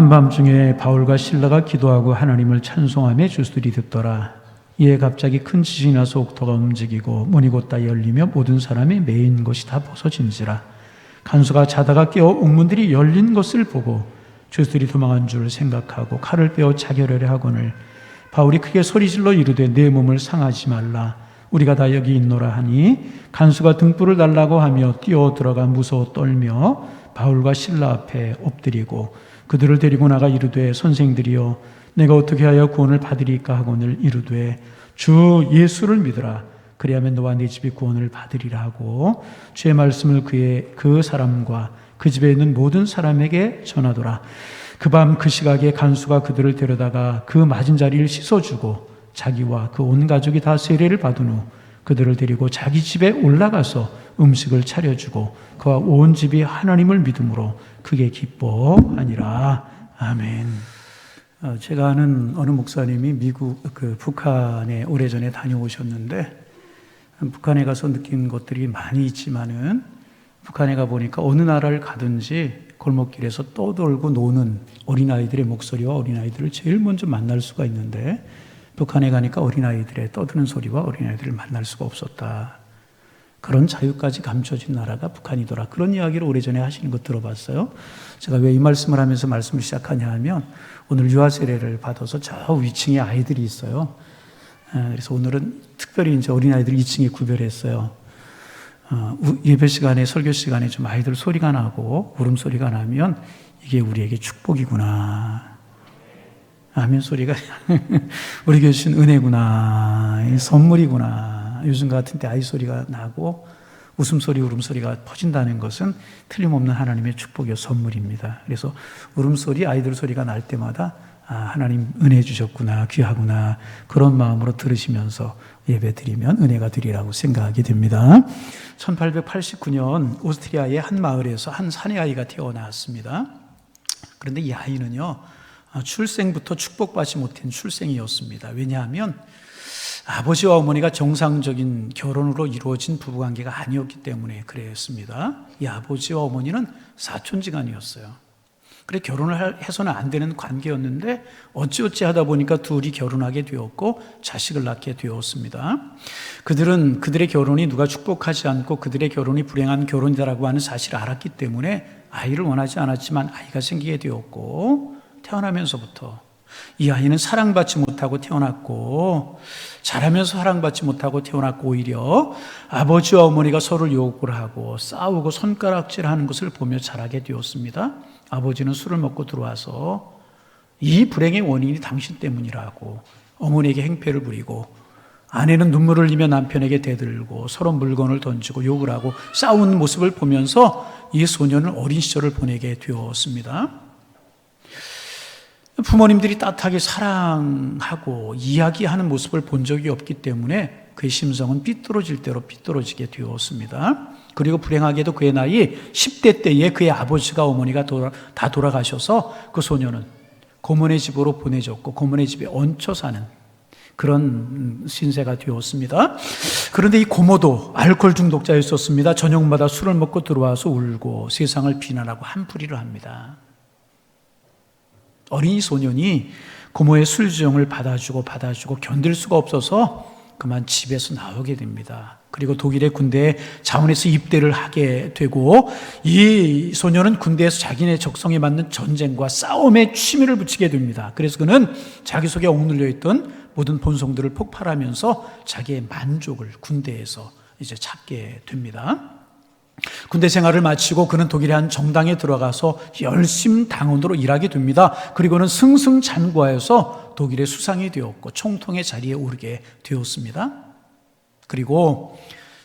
한밤중에 바울과 실라가 기도하고 하나님을 찬송하며 주술이 듣더라. 이에 갑자기 큰 지진이 나서 옥토가 움직이고 문이 곧다 열리며 모든 사람이 매인 것이 다 벗어진지라. 간수가 자다가 깨어 옥문들이 열린 것을 보고 주술이 도망한 줄 생각하고 칼을 빼어 자결하려 하거늘 바울이 크게 소리질러 이르되 내 몸을 상하지 말라. 우리가 다 여기 있노라 하니 간수가 등불을 달라고 하며 뛰어 들어가 무서워 떨며 바울과 실라 앞에 엎드리고 그들을 데리고 나가 이르되 선생들이여 내가 어떻게 하여 구원을 받으리까 하거늘 이르되 주 예수를 믿으라. 그리하면 너와 네 집이 구원을 받으리라 하고 주의 말씀을 그 사람과 그 집에 있는 모든 사람에게 전하더라. 그 밤 그 시각에 간수가 그들을 데려다가 그 맞은 자리를 씻어주고 자기와 그 온 가족이 다 세례를 받은 후 그들을 데리고 자기 집에 올라가서 음식을 차려주고 그와 온 집이 하나님을 믿음으로 크게 기뻐하니라. 아멘. 제가 아는 어느 목사님이 북한에 오래전에 다녀오셨는데 북한에 가서 느낀 것들이 많이 있지만은 북한에 가 보니까 어느 나라를 가든지 골목길에서 떠돌고 노는 어린아이들의 목소리와 어린아이들을 제일 먼저 만날 수가 있는데 북한에 가니까 어린아이들의 떠드는 소리와 어린아이들을 만날 수가 없었다. 그런 자유까지 감춰진 나라가 북한이더라. 그런 이야기를 오래전에 하시는 거 들어봤어요. 제가 왜 이 말씀을 하면서 말씀을 시작하냐 하면 오늘 유아 세례를 받아서 저 위층에 아이들이 있어요. 그래서 오늘은 특별히 이제 어린아이들 2층에 구별했어요. 예배 시간에 설교 시간에 좀 아이들 소리가 나고 울음소리가 나면 이게 우리에게 축복이구나. 아멘 소리가 우리 교회 주신 은혜구나. 선물이구나. 요즘 같은 때 아이 소리가 나고 웃음소리, 울음소리가 퍼진다는 것은 틀림없는 하나님의 축복이요 선물입니다. 그래서 울음소리, 아이들 소리가 날 때마다 하나님 은혜 주셨구나, 귀하구나 그런 마음으로 들으시면서 예배 드리면 은혜가 되리라고 생각하게 됩니다. 1889년 오스트리아의 한 마을에서 한 사내 아이가 태어났습니다. 그런데 이 아이는요 출생부터 축복받지 못한 출생이었습니다. 왜냐하면 아버지와 어머니가 정상적인 결혼으로 이루어진 부부관계가 아니었기 때문에 그랬습니다. 이 아버지와 어머니는 사촌지간이었어요. 그래 결혼을 해서는 안 되는 관계였는데 어찌어찌 하다 보니까 둘이 결혼하게 되었고 자식을 낳게 되었습니다. 그들은 그들의 결혼이 누가 축복하지 않고 그들의 결혼이 불행한 결혼이라고 하는 사실을 알았기 때문에 아이를 원하지 않았지만 아이가 생기게 되었고 태어나면서부터 이 아이는 사랑받지 못하고 태어났고 자라면서 사랑받지 못하고 태어났고 오히려 아버지와 어머니가 서로를 욕을 하고 싸우고 손가락질하는 것을 보며 자라게 되었습니다. 아버지는 술을 먹고 들어와서 이 불행의 원인이 당신 때문이라고 어머니에게 행패를 부리고 아내는 눈물을 흘리며 남편에게 대들고 서로 물건을 던지고 욕을 하고 싸우는 모습을 보면서 이 소년은 어린 시절을 보내게 되었습니다. 부모님들이 따뜻하게 사랑하고 이야기하는 모습을 본 적이 없기 때문에 그의 심성은 삐뚤어질 대로 삐뚤어지게 되었습니다. 그리고 불행하게도 그의 나이 10대 때에 그의 아버지가 어머니가 다 돌아가셔서 그 소년은 고모네 집으로 보내졌고 고모네 집에 얹혀 사는 그런 신세가 되었습니다. 그런데 이 고모도 알코올 중독자였었습니다. 저녁마다 술을 먹고 들어와서 울고 세상을 비난하고 한풀이를 합니다. 어린이 소년이 고모의 술주정을 받아주고 견딜 수가 없어서 그만 집에서 나오게 됩니다. 그리고 독일의 군대에 자원해서 입대를 하게 되고 이 소년은 군대에서 자기네 적성에 맞는 전쟁과 싸움에 취미를 붙이게 됩니다. 그래서 그는 자기 속에 억눌려 있던 모든 본성들을 폭발하면서 자기의 만족을 군대에서 이제 찾게 됩니다. 군대 생활을 마치고 그는 독일의 한 정당에 들어가서 열심 당원으로 일하게 됩니다. 그리고는 승승장구하여서 독일의 수상이 되었고 총통의 자리에 오르게 되었습니다. 그리고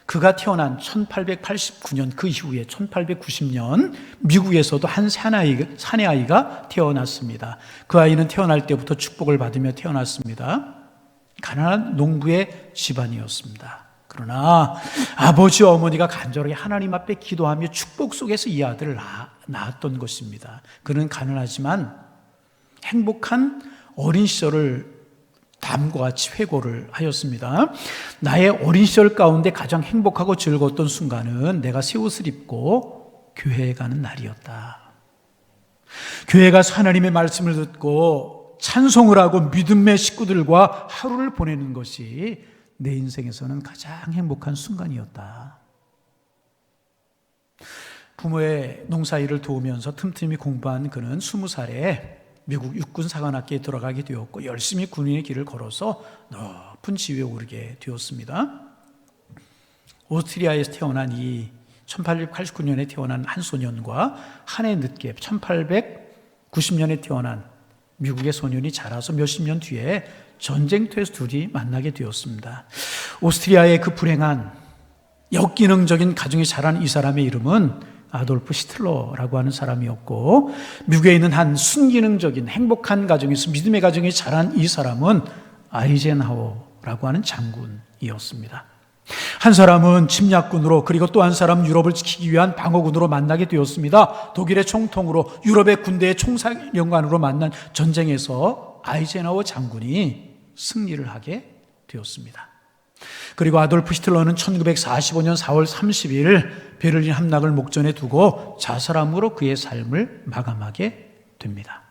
그가 태어난 1889년 그 이후에 1890년 미국에서도 한 사내 아이가 태어났습니다. 그 아이는 태어날 때부터 축복을 받으며 태어났습니다. 가난한 농부의 집안이었습니다. 그러나 아버지와 어머니가 간절하게 하나님 앞에 기도하며 축복 속에서 이 아들을 낳았던 것입니다. 그는 가난하지만 행복한 어린 시절을 다음과 같이 회고를 하였습니다. 나의 어린 시절 가운데 가장 행복하고 즐거웠던 순간은 내가 새 옷을 입고 교회에 가는 날이었다. 교회 가서 하나님의 말씀을 듣고 찬송을 하고 믿음의 식구들과 하루를 보내는 것이 내 인생에서는 가장 행복한 순간이었다. 부모의 농사일을 도우면서 틈틈이 공부한 그는 20살에 미국 육군 사관학교에 들어가게 되었고 열심히 군인의 길을 걸어서 높은 지위에 오르게 되었습니다. 오스트리아에서 태어난 이 1889년에 태어난 한 소년과 한 해 늦게 1890년에 태어난 미국의 소년이 자라서 몇십 년 뒤에 전쟁터에서 둘이 만나게 되었습니다. 오스트리아의 그 불행한 역기능적인 가정에 자란 이 사람의 이름은 아돌프 히틀러라고 하는 사람이었고, 미국에 있는 한 순기능적인 행복한 가정에서 믿음의 가정에 자란 이 사람은 아이젠하워라고 하는 장군이었습니다. 한 사람은 침략군으로, 그리고 또 한 사람은 유럽을 지키기 위한 방어군으로 만나게 되었습니다. 독일의 총통으로, 유럽의 군대의 총사령관으로 만난 전쟁에서 아이젠하워 장군이 승리를 하게 되었습니다. 그리고 아돌프 히틀러는 1945년 4월 30일 베를린 함락을 목전에 두고 자살함으로 그의 삶을 마감하게 됩니다.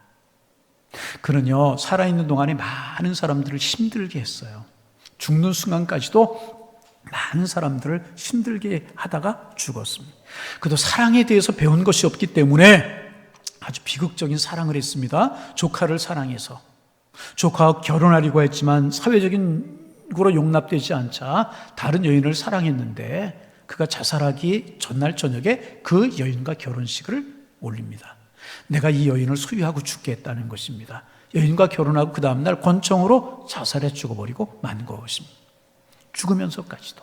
그는요, 살아있는 동안에 많은 사람들을 힘들게 했어요. 죽는 순간까지도 많은 사람들을 힘들게 하다가 죽었습니다. 그도 사랑에 대해서 배운 것이 없기 때문에 아주 비극적인 사랑을 했습니다. 조카를 사랑해서 조카와 결혼하려고 했지만 사회적인 으로 용납되지 않자 다른 여인을 사랑했는데 그가 자살하기 전날 저녁에 그 여인과 결혼식을 올립니다. 내가 이 여인을 소유하고 죽겠다는 것입니다. 여인과 결혼하고 그 다음날 권총으로 자살해 죽어버리고 만 것입니다. 죽으면서까지도,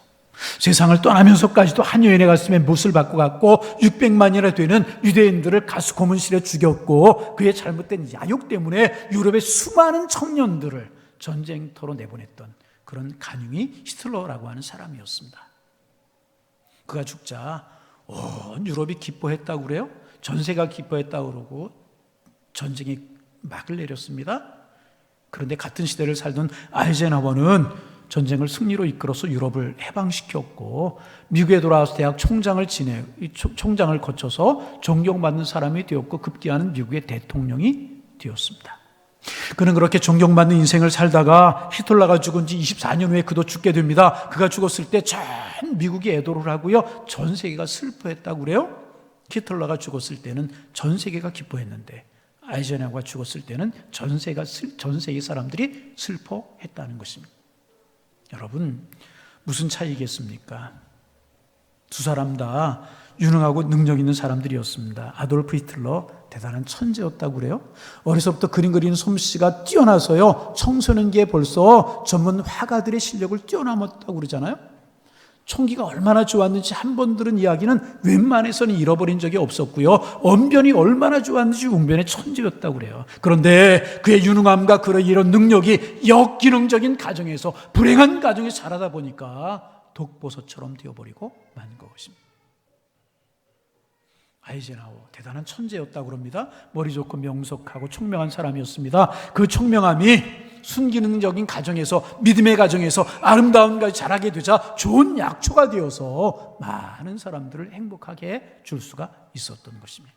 세상을 떠나면서까지도 한 여인의 가슴에 못을 받고 갔고 600만이나 되는 유대인들을 가스 고문실에 죽였고, 그의 잘못된 야욕 때문에 유럽의 수많은 청년들을 전쟁터로 내보냈던 그런 간융이 히틀러라고 하는 사람이었습니다. 그가 죽자 온 유럽이 기뻐했다고 그래요. 전 세계가 기뻐했다고 그러고 전쟁이 막을 내렸습니다. 그런데 같은 시대를 살던 아이젠하워는 전쟁을 승리로 이끌어서 유럽을 해방시켰고, 미국에 돌아와서 대학 총장을 총장을 거쳐서 존경받는 사람이 되었고 급기야는 미국의 대통령이 되었습니다. 그는 그렇게 존경받는 인생을 살다가 히틀러가 죽은 지 24년 후에 그도 죽게 됩니다. 그가 죽었을 때 전 미국이 애도를 하고요, 전 세계가 슬퍼했다고 그래요. 히틀러가 죽었을 때는 전 세계가 기뻐했는데 아이젠하워가 죽었을 때는 전 세계 사람들이 슬퍼했다는 것입니다. 여러분, 무슨 차이겠습니까? 두 사람 다 유능하고 능력 있는 사람들이었습니다. 아돌프 히틀러 대단한 천재였다고 그래요. 어려서부터 그림 그리는 솜씨가 뛰어나서요, 청소년기에 벌써 전문 화가들의 실력을 뛰어넘었다고 그러잖아요. 총기가 얼마나 좋았는지 한 번 들은 이야기는 웬만해서는 잃어버린 적이 없었고요, 언변이 얼마나 좋았는지 웅변의 천재였다고 그래요. 그런데 그의 유능함과 그런 이런 능력이 역기능적인 가정에서, 불행한 가정에서 자라다 보니까 독버섯처럼 되어버리고 만 것입니다. 아이젠하워 대단한 천재였다고 그럽니다. 머리 좋고 명석하고 총명한 사람이었습니다. 그 총명함이 순기능적인 가정에서, 믿음의 가정에서 아름다운 것이 자라게 되자 좋은 약초가 되어서 많은 사람들을 행복하게 줄 수가 있었던 것입니다.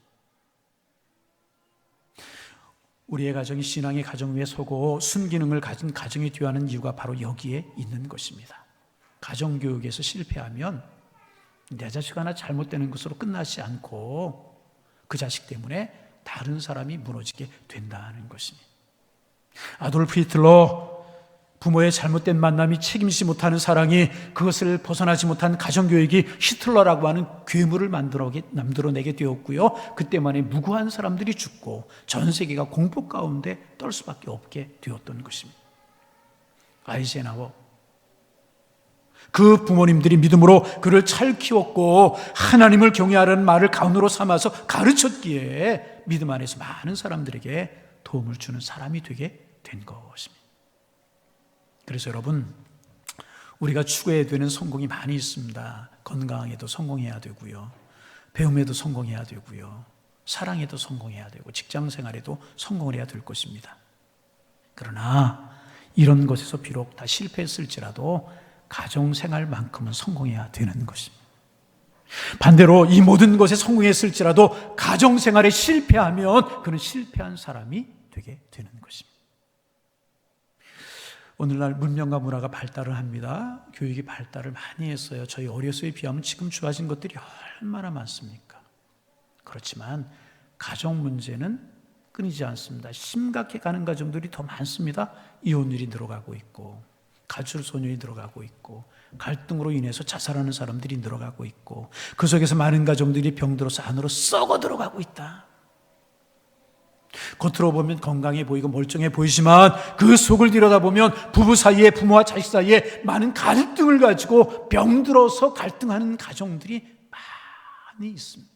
우리의 가정이 신앙의 가정 위에 서고 순기능을 가진 가정이 되어야 하는 이유가 바로 여기에 있는 것입니다. 가정교육에서 실패하면 내 자식 하나 잘못되는 것으로 끝나지 않고 그 자식 때문에 다른 사람이 무너지게 된다는 것입니다. 아돌프 히틀러, 부모의 잘못된 만남이 책임지지 못하는 사랑이, 그것을 벗어나지 못한 가정교육이 히틀러라고 하는 괴물을 만들어내게 되었고요, 그때만에 무고한 사람들이 죽고 전 세계가 공포 가운데 떨 수밖에 없게 되었던 것입니다. 아이젠하워, 그 부모님들이 믿음으로 그를 잘 키웠고 하나님을 경외하라는 말을 가훈으로 삼아서 가르쳤기에 믿음 안에서 많은 사람들에게 도움을 주는 사람이 되게 된 것입니다. 그래서 여러분, 우리가 추구해야 되는 성공이 많이 있습니다. 건강에도 성공해야 되고요, 배움에도 성공해야 되고요, 사랑에도 성공해야 되고 직장생활에도 성공을 해야 될 것입니다. 그러나 이런 것에서 비록 다 실패했을지라도 가정생활만큼은 성공해야 되는 것입니다. 반대로 이 모든 것에 성공했을지라도 가정생활에 실패하면 그는 실패한 사람이 되게 되는 것입니다. 오늘날 문명과 문화가 발달을 합니다. 교육이 발달을 많이 했어요. 저희 어려서에 비하면 지금 좋아진 것들이 얼마나 많습니까? 그렇지만 가정 문제는 끊이지 않습니다. 심각해가는 가정들이 더 많습니다. 이혼율이 늘어가고 있고, 가출소년이 늘어가고 있고, 갈등으로 인해서 자살하는 사람들이 늘어가고 있고, 그 속에서 많은 가정들이 병들어서 안으로 썩어 들어가고 있다. 겉으로 보면 건강해 보이고 멀쩡해 보이지만 그 속을 들여다보면 부부 사이에, 부모와 자식 사이에 많은 갈등을 가지고 병들어서 갈등하는 가정들이 많이 있습니다.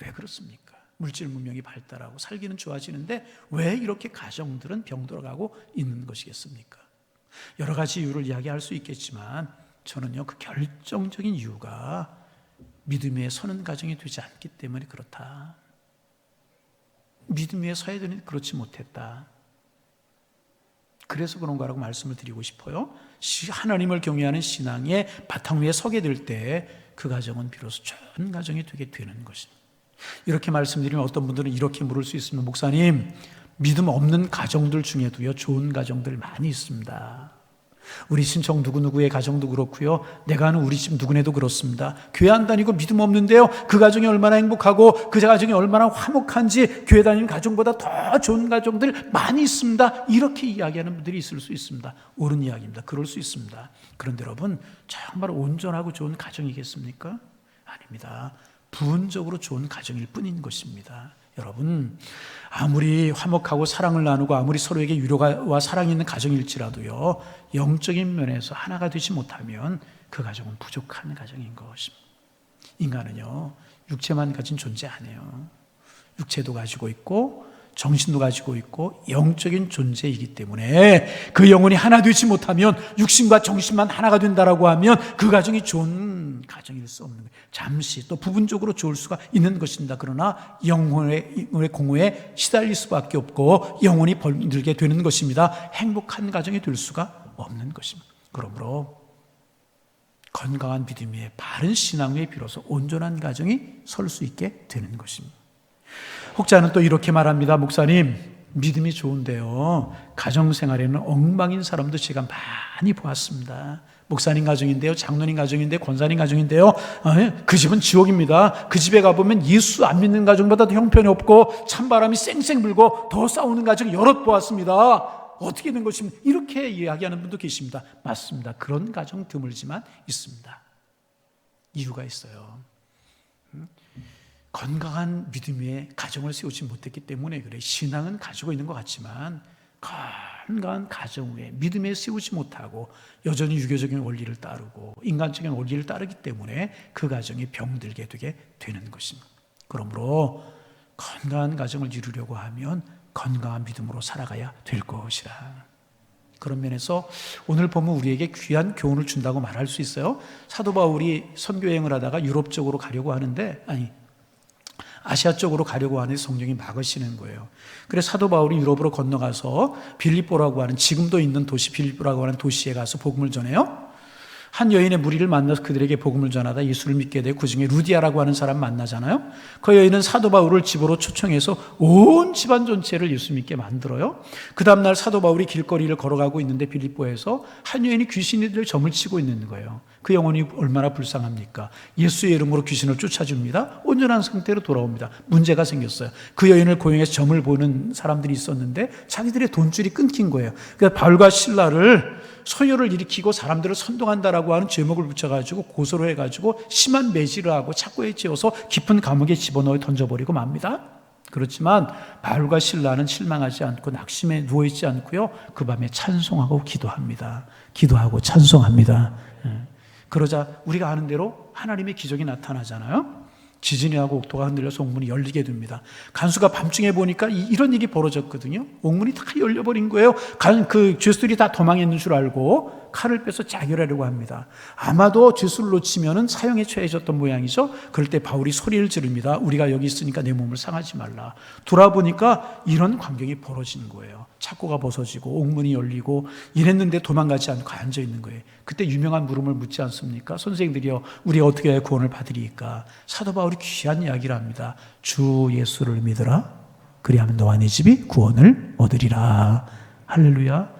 왜 그렇습니까? 물질 문명이 발달하고 살기는 좋아지는데 왜 이렇게 가정들은 병들어가고 있는 것이겠습니까? 여러 가지 이유를 이야기할 수 있겠지만 저는요, 그 결정적인 이유가 믿음 위에 서는 가정이 되지 않기 때문에 그렇다. 믿음 위에 서야 되는데 그렇지 못했다. 그래서 그런 거라고 말씀을 드리고 싶어요. 하나님을 경외하는 신앙의 바탕 위에 서게 될 때 그 가정은 비로소 좋은 가정이 되게 되는 것입니다. 이렇게 말씀드리면 어떤 분들은 이렇게 물을 수 있습니다. 목사님, 믿음 없는 가정들 중에도요, 좋은 가정들 많이 있습니다. 우리 친척 누구누구의 가정도 그렇고요, 내가 아는 우리 집 누구네도 그렇습니다. 교회 안 다니고 믿음 없는데요, 그 가정이 얼마나 행복하고 그 가정이 얼마나 화목한지 교회 다니는 가정보다 더 좋은 가정들 많이 있습니다. 이렇게 이야기하는 분들이 있을 수 있습니다. 옳은 이야기입니다. 그럴 수 있습니다. 그런데 여러분, 정말 온전하고 좋은 가정이겠습니까? 아닙니다. 부분적으로 좋은 가정일 뿐인 것입니다. 여러분, 아무리 화목하고 사랑을 나누고 아무리 서로에게 위로와 사랑이 있는 가정일지라도요, 영적인 면에서 하나가 되지 못하면 그 가정은 부족한 가정인 것입니다. 인간은요, 육체만 가진 존재 아니에요. 육체도 가지고 있고 정신도 가지고 있고 영적인 존재이기 때문에 그 영혼이 하나 되지 못하면, 육신과 정신만 하나가 된다라고 하면 그 가정이 좋은 가정일 수 없는 거예요. 잠시 또 부분적으로 좋을 수가 있는 것입니다. 그러나 영혼의 공허에 시달릴 수밖에 없고 영혼이 벌들게 되는 것입니다. 행복한 가정이 될 수가 없는 것입니다. 그러므로 건강한 믿음 위에, 바른 신앙 위에 비로소 온전한 가정이 설 수 있게 되는 것입니다. 혹자는 또 이렇게 말합니다. 목사님, 믿음이 좋은데요, 가정생활에는 엉망인 사람도 제가 많이 보았습니다. 목사님 가정인데요, 장로님 가정인데요, 권사님 가정인데요, 그 집은 지옥입니다. 그 집에 가보면 예수 안 믿는 가정보다 더 형편이 없고 찬바람이 쌩쌩 불고 더 싸우는 가정 여럿 보았습니다. 어떻게 된 것입니까? 이렇게 이야기하는 분도 계십니다. 맞습니다. 그런 가정 드물지만 있습니다. 이유가 있어요. 건강한 믿음 위에 가정을 세우지 못했기 때문에 그래. 신앙은 가지고 있는 것 같지만 건강한 가정 위에 믿음에 세우지 못하고 여전히 유교적인 원리를 따르고 인간적인 원리를 따르기 때문에 그 가정이 병들게 되게 되는 것입니다. 그러므로 건강한 가정을 이루려고 하면 건강한 믿음으로 살아가야 될 것이라. 그런 면에서 오늘 보면 우리에게 귀한 교훈을 준다고 말할 수 있어요. 사도 바울이 선교여행을 하다가 유럽 쪽으로 가려고 하는데, 아시아 쪽으로 가려고 하는 성령이 막으시는 거예요. 그래서 사도 바울이 유럽으로 건너가서 빌립보라고 하는, 지금도 있는 도시 빌립보라고 하는 도시에 가서 복음을 전해요. 한 여인의 무리를 만나서 그들에게 복음을 전하다 예수를 믿게 되고 그 중에 루디아라고 하는 사람 만나잖아요. 그 여인은 사도 바울을 집으로 초청해서 온 집안 전체를 예수 믿게 만들어요. 그 다음날 사도 바울이 길거리를 걸어가고 있는데 빌립보에서 한 여인이 귀신이들 점을 치고 있는 거예요. 그 영혼이 얼마나 불쌍합니까? 예수의 이름으로 귀신을 쫓아줍니다. 온전한 상태로 돌아옵니다. 문제가 생겼어요. 그 여인을 고용해서 점을 보는 사람들이 있었는데 자기들의 돈줄이 끊긴 거예요. 그러니까 바울과 실라를 소요를 일으키고 사람들을 선동한다라고 하는 제목을 붙여가지고 고소를 해가지고 심한 매질을 하고 착고에 채워서 깊은 감옥에 집어넣어 던져버리고 맙니다. 그렇지만 바울과 실라는 실망하지 않고 낙심에 누워있지 않고요, 그 밤에 찬송하고 기도합니다. 기도하고 찬송합니다. 그러자 우리가 아는 대로 하나님의 기적이 나타나잖아요. 지진이 나고 옥토가 흔들려서 옥문이 열리게 됩니다. 간수가 밤중에 보니까 이런 일이 벌어졌거든요. 옥문이 다 열려버린 거예요. 그 죄수들이 다 도망했는 줄 알고 칼을 빼서 자결하려고 합니다. 아마도 죄수를 놓치면은 사형에 처해졌던 모양이죠. 그럴 때 바울이 소리를 지릅니다. 우리가 여기 있으니까 내 몸을 상하지 말라. 돌아보니까 이런 광경이 벌어진 거예요. 착고가 벗어지고 옥문이 열리고 이랬는데 도망가지 않고 앉아 있는 거예요. 그때 유명한 물음을 묻지 않습니까? 선생님들이요, 우리 어떻게 해야 구원을 받으리까? 사도 바울이 귀한 이야기를 합니다. 주 예수를 믿으라. 그리하면 너와 네 집이 구원을 얻으리라. 할렐루야.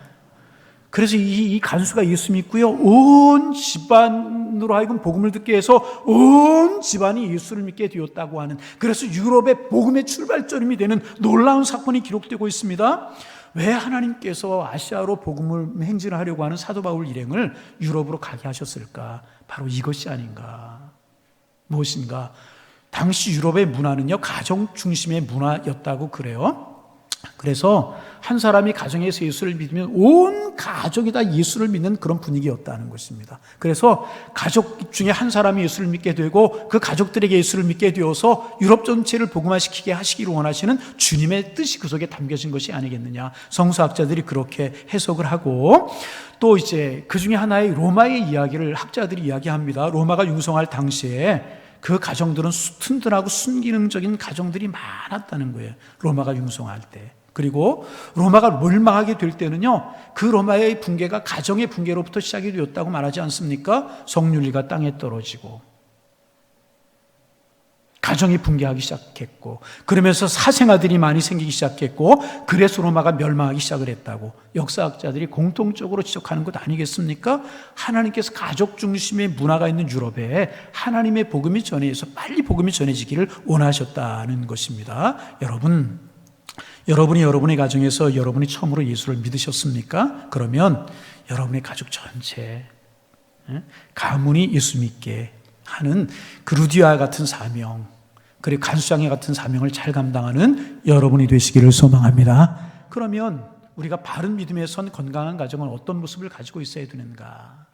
그래서 이 간수가 예수 믿고요, 온 집안으로 하여금 복음을 듣게 해서 온 집안이 예수를 믿게 되었다고 하는, 그래서 유럽의 복음의 출발점이 되는 놀라운 사건이 기록되고 있습니다. 왜 하나님께서 아시아로 복음을 행진하려고 하는 사도 바울 일행을 유럽으로 가게 하셨을까? 바로 이것이 아닌가. 무엇인가? 당시 유럽의 문화는요, 가정 중심의 문화였다고 그래요. 그래서 한 사람이 가정에서 예수를 믿으면 온 가족이 다 예수를 믿는 그런 분위기였다는 것입니다. 그래서 가족 중에 한 사람이 예수를 믿게 되고 그 가족들에게 예수를 믿게 되어서 유럽 전체를 복음화시키게 하시기를 원하시는 주님의 뜻이 그 속에 담겨진 것이 아니겠느냐. 성서학자들이 그렇게 해석을 하고, 또 이제 그 중에 하나의 로마의 이야기를 학자들이 이야기합니다. 로마가 융성할 당시에 그 가정들은 튼튼하고 순기능적인 가정들이 많았다는 거예요. 로마가 융성할 때. 그리고 로마가 멸망하게 될 때는요, 그 로마의 붕괴가 가정의 붕괴로부터 시작이 되었다고 말하지 않습니까? 성윤리가 땅에 떨어지고 가정이 붕괴하기 시작했고, 그러면서 사생아들이 많이 생기기 시작했고, 그래서 로마가 멸망하기 시작을 했다고 역사학자들이 공통적으로 지적하는 것 아니겠습니까? 하나님께서 가족 중심의 문화가 있는 유럽에 하나님의 복음이 전해져서 빨리 복음이 전해지기를 원하셨다는 것입니다. 여러분이 여러분의 가정에서 여러분이 처음으로 예수를 믿으셨습니까? 그러면 여러분의 가족 전체, 가문이 예수 믿게 하는 그 루디아 같은 사명, 그리고 간수장애 같은 사명을 잘 감당하는 여러분이 되시기를 소망합니다. 그러면 우리가 바른 믿음에 선 건강한 가정은 어떤 모습을 가지고 있어야 되는가?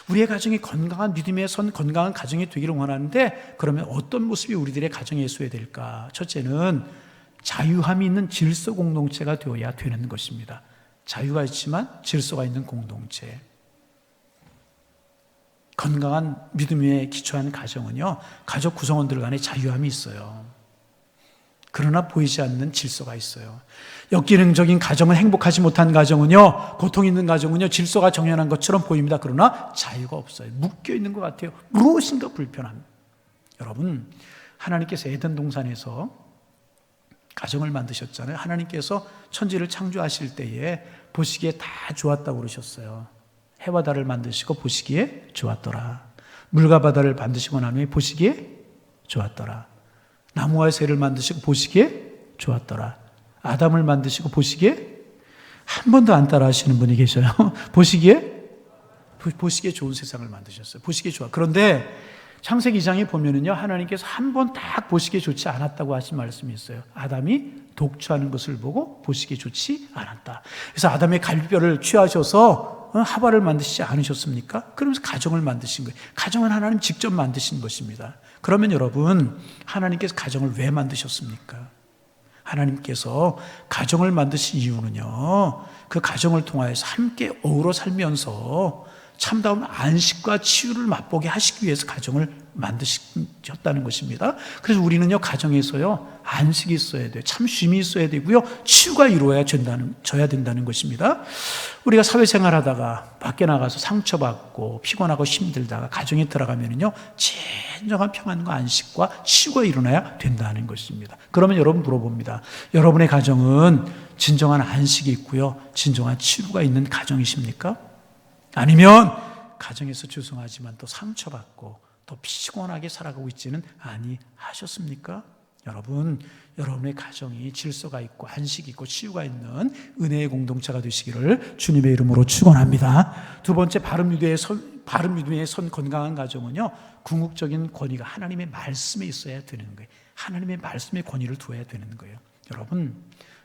우리의 가정이 건강한 믿음에 선 건강한 가정이 되기를 원하는데, 그러면 어떤 모습이 우리들의 가정에 있어야 될까? 첫째는 자유함이 있는 질서 공동체가 되어야 되는 것입니다. 자유가 있지만 질서가 있는 공동체. 건강한 믿음에 기초한 가정은요, 가족 구성원들 간에 자유함이 있어요. 그러나 보이지 않는 질서가 있어요. 역기능적인 가정은, 행복하지 못한 가정은요, 고통 있는 가정은요, 질서가 정연한 것처럼 보입니다. 그러나 자유가 없어요. 묶여 있는 것 같아요. 무엇인가 불편함. 여러분, 하나님께서 에덴 동산에서 가정을 만드셨잖아요. 하나님께서 천지를 창조하실 때에 보시기에 다 좋았다고 그러셨어요. 해와 달을 만드시고 보시기에 좋았더라. 물과 바다를 만드시고 난 후에 보시기에 좋았더라. 나무와 새를 만드시고 보시기에 좋았더라. 아담을 만드시고 보시기에, 한 번도 안 따라 하시는 분이 계셔요. 보시기에 좋은 세상을 만드셨어요. 보시기에 좋아. 그런데 창세기 2장에 보면은요, 하나님께서 한 번 딱 보시기에 좋지 않았다고 하신 말씀이 있어요. 아담이 독주하는 것을 보고 보시기에 좋지 않았다. 그래서 아담의 갈비뼈를 취하셔서 하바를 만드시지 않으셨습니까? 그러면서 가정을 만드신 거예요. 가정은 하나님 직접 만드신 것입니다. 그러면 여러분, 하나님께서 가정을 왜 만드셨습니까? 하나님께서 가정을 만드신 이유는요, 그 가정을 통하여서 함께 어우러 살면서 참다운 안식과 치유를 맛보게 하시기 위해서 가정을 만드셨다는 것입니다. 그래서 우리는요, 가정에서요, 안식이 있어야 돼요. 참 쉼이 있어야 되고요, 치유가 이루어져야 된다는 것입니다. 우리가 사회생활 하다가 밖에 나가서 상처받고 피곤하고 힘들다가 가정에 들어가면은요, 진정한 평안과 안식과 치유가 일어나야 된다는 것입니다. 그러면 여러분 물어봅니다. 여러분의 가정은 진정한 안식이 있고요, 진정한 치유가 있는 가정이십니까? 아니면 가정에서 죄송하지만 또 상처받고 또 피곤하게 살아가고 있지는 아니하셨습니까? 여러분, 여러분의 가정이 질서가 있고 안식이 있고 치유가 있는 은혜의 공동체가 되시기를 주님의 이름으로 축원합니다. 두 번째, 바른 믿음에 선 건강한 가정은요, 궁극적인 권위가 하나님의 말씀에 있어야 되는 거예요. 하나님의 말씀에 권위를 두어야 되는 거예요. 여러분,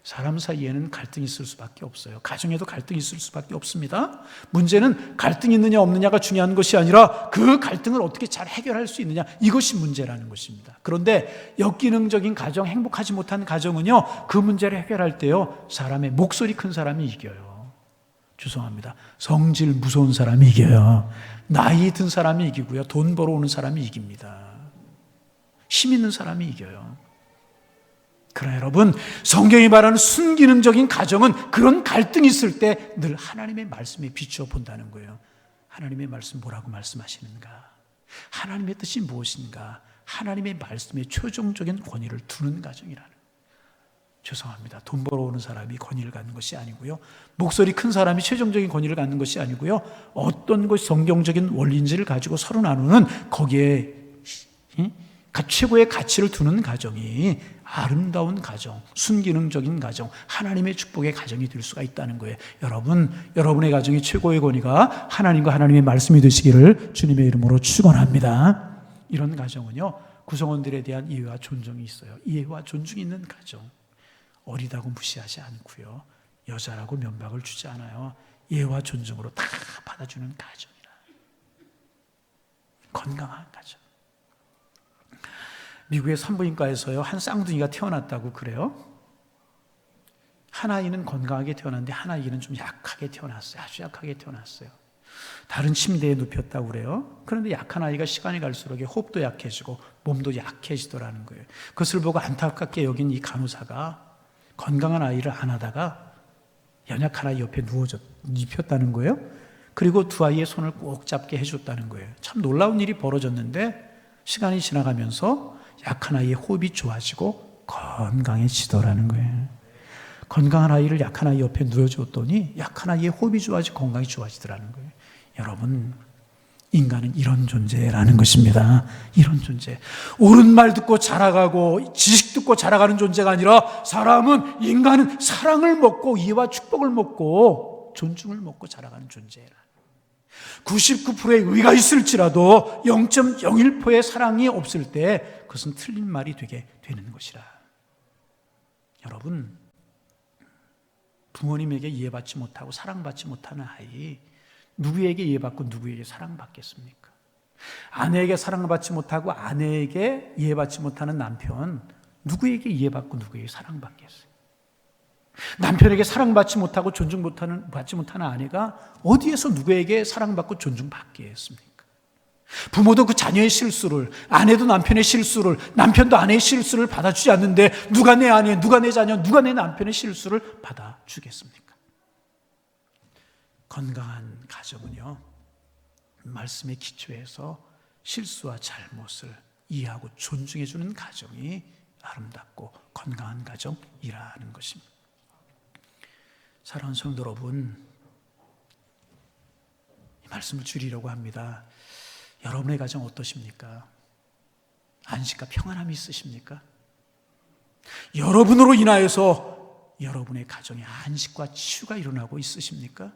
사람 사이에는 갈등이 있을 수밖에 없어요. 가정에도 갈등이 있을 수밖에 없습니다. 문제는 갈등이 있느냐 없느냐가 중요한 것이 아니라 그 갈등을 어떻게 잘 해결할 수 있느냐, 이것이 문제라는 것입니다. 그런데 역기능적인 가정, 행복하지 못한 가정은요, 그 문제를 해결할 때요, 사람의 목소리 큰 사람이 이겨요. 죄송합니다. 성질 무서운 사람이 이겨요. 나이 든 사람이 이기고요. 돈 벌어오는 사람이 이깁니다. 힘 있는 사람이 이겨요. 그러나 여러분, 성경이 말하는 순기능적인 가정은 그런 갈등이 있을 때 늘 하나님의 말씀에 비추어 본다는 거예요. 하나님의 말씀 뭐라고 말씀하시는가? 하나님의 뜻이 무엇인가? 하나님의 말씀에 최종적인 권위를 두는 가정이라는 거예요. 죄송합니다. 돈 벌어오는 사람이 권위를 갖는 것이 아니고요. 목소리 큰 사람이 최종적인 권위를 갖는 것이 아니고요. 어떤 것이 성경적인 원리인지를 가지고 서로 나누는 거기에 최고의 가치를 두는 가정이 아름다운 가정, 순기능적인 가정, 하나님의 축복의 가정이 될 수가 있다는 거예요. 여러분, 여러분의 가정이 최고의 권위가 하나님과 하나님의 말씀이 되시기를 주님의 이름으로 축원합니다. 이런 가정은요, 구성원들에 대한 이해와 존중이 있어요. 이해와 존중이 있는 가정. 어리다고 무시하지 않고요. 여자라고 면박을 주지 않아요. 이해와 존중으로 다 받아주는 가정이라. 건강한 가정. 미국의 산부인과에서요, 한 쌍둥이가 태어났다고 그래요. 한 아이는 건강하게 태어났는데 한 아이는 좀 약하게 태어났어요. 아주 약하게 태어났어요. 다른 침대에 눕혔다고 그래요. 그런데 약한 아이가 시간이 갈수록 호흡도 약해지고 몸도 약해지더라는 거예요. 그것을 보고 안타깝게 여긴 이 간호사가 건강한 아이를 안아다가 연약한 아이 옆에 눕혔다는 거예요. 그리고 두 아이의 손을 꼭 잡게 해줬다는 거예요. 참 놀라운 일이 벌어졌는데 시간이 지나가면서 약한 아이의 호흡이 좋아지고 건강해지더라는 거예요. 건강한 아이를 약한 아이 옆에 누워줬더니 약한 아이의 호흡이 좋아지고 건강이 좋아지더라는 거예요. 여러분, 인간은 이런 존재라는 것입니다. 이런 존재. 옳은 말 듣고 자라가고 지식 듣고 자라가는 존재가 아니라 인간은 사랑을 먹고 이해와 축복을 먹고 존중을 먹고 자라가는 존재라. 99%의 의가 있을지라도 0.01%의 사랑이 없을 때 그것은 틀린 말이 되게 되는 것이라. 여러분, 부모님에게 이해받지 못하고 사랑받지 못하는 아이, 누구에게 이해받고 누구에게 사랑받겠습니까? 아내에게 사랑받지 못하고 아내에게 이해받지 못하는 남편, 누구에게 이해받고 누구에게 사랑받겠어요? 남편에게 사랑받지 못하고 받지 못하는 아내가 어디에서 누구에게 사랑받고 존중받겠습니까? 부모도 그 자녀의 실수를, 아내도 남편의 실수를, 남편도 아내의 실수를 받아주지 않는데 누가 내 아내, 누가 내 자녀, 누가 내 남편의 실수를 받아주겠습니까? 건강한 가정은요, 말씀의 기초에서 실수와 잘못을 이해하고 존중해주는 가정이 아름답고 건강한 가정이라는 것입니다. 사랑하는 성도 여러분, 이 말씀을 줄이려고 합니다. 여러분의 가정 어떠십니까? 안식과 평안함이 있으십니까? 여러분으로 인하여서 여러분의 가정에 안식과 치유가 일어나고 있으십니까?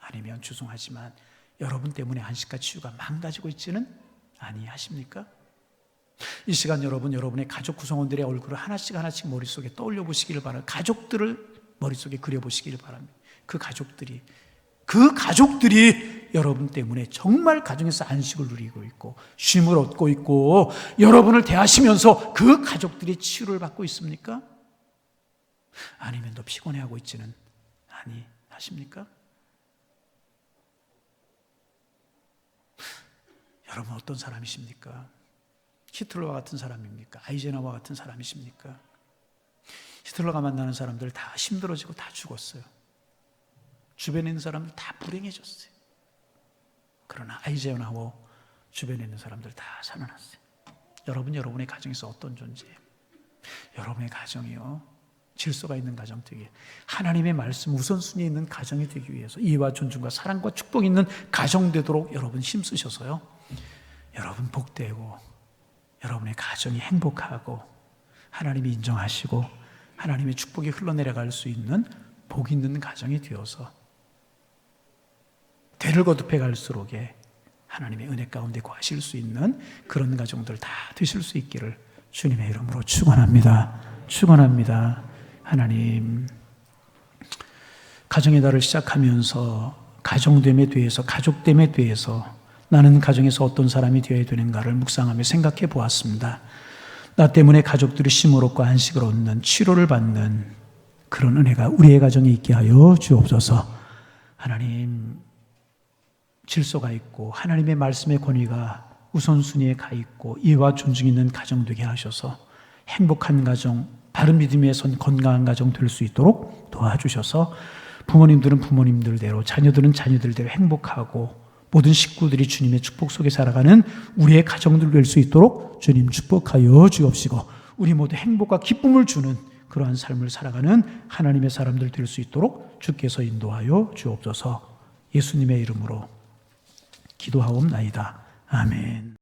아니면 죄송하지만 여러분 때문에 안식과 치유가 망가지고 있지는 아니하십니까? 이 시간 여러분의 가족 구성원들의 얼굴을 하나씩 머릿속에 떠올려 보시기를 바랍니다. 가족들을 머릿속에 그려보시기를 바랍니다. 그 가족들이 여러분 때문에 정말 가정에서 안식을 누리고 있고 쉼을 얻고 있고 여러분을 대하시면서 그 가족들이 치유를 받고 있습니까? 아니면 더 피곤해하고 있지는 아니하십니까? 여러분 어떤 사람이십니까? 히틀러와 같은 사람입니까? 아이젠하워 같은 사람이십니까? 히틀러가 만나는 사람들 다 힘들어지고 다 죽었어요. 주변에 있는 사람들 다 불행해졌어요. 그러나 아이젠하워 주변에 있는 사람들 다 살아났어요. 여러분의 가정에서 어떤 존재예요? 여러분의 가정이요, 질서가 있는 가정 되게, 하나님의 말씀 우선순위에 있는 가정이 되기 위해서 이해와 존중과 사랑과 축복이 있는 가정 되도록 여러분 힘쓰셔서요, 여러분 복되고 여러분의 가정이 행복하고 하나님이 인정하시고 하나님의 축복이 흘러내려갈 수 있는 복 있는 가정이 되어서 대를 거듭해 갈수록에 하나님의 은혜 가운데 거하실 수 있는 그런 가정들 다 되실 수 있기를 주님의 이름으로 축원합니다. 하나님, 가정의 달을 시작하면서 가정됨에 대해서, 가족됨에 대해서 나는 가정에서 어떤 사람이 되어야 되는가를 묵상하며 생각해 보았습니다. 나 때문에 가족들이 쉼을 얻고 안식을 얻는, 치료를 받는 그런 은혜가 우리의 가정에 있게 하여 주옵소서. 하나님, 질서가 있고 하나님의 말씀의 권위가 우선순위에 가 있고 이해와 존중 있는 가정 되게 하셔서 행복한 가정, 바른 믿음에 선 건강한 가정 될 수 있도록 도와주셔서 부모님들은 부모님들대로, 자녀들은 자녀들대로 행복하고 모든 식구들이 주님의 축복 속에 살아가는 우리의 가정들 될 수 있도록 주님 축복하여 주옵시고, 우리 모두 행복과 기쁨을 주는 그러한 삶을 살아가는 하나님의 사람들 될 수 있도록 주께서 인도하여 주옵소서. 예수님의 이름으로 기도하옵나이다. 아멘.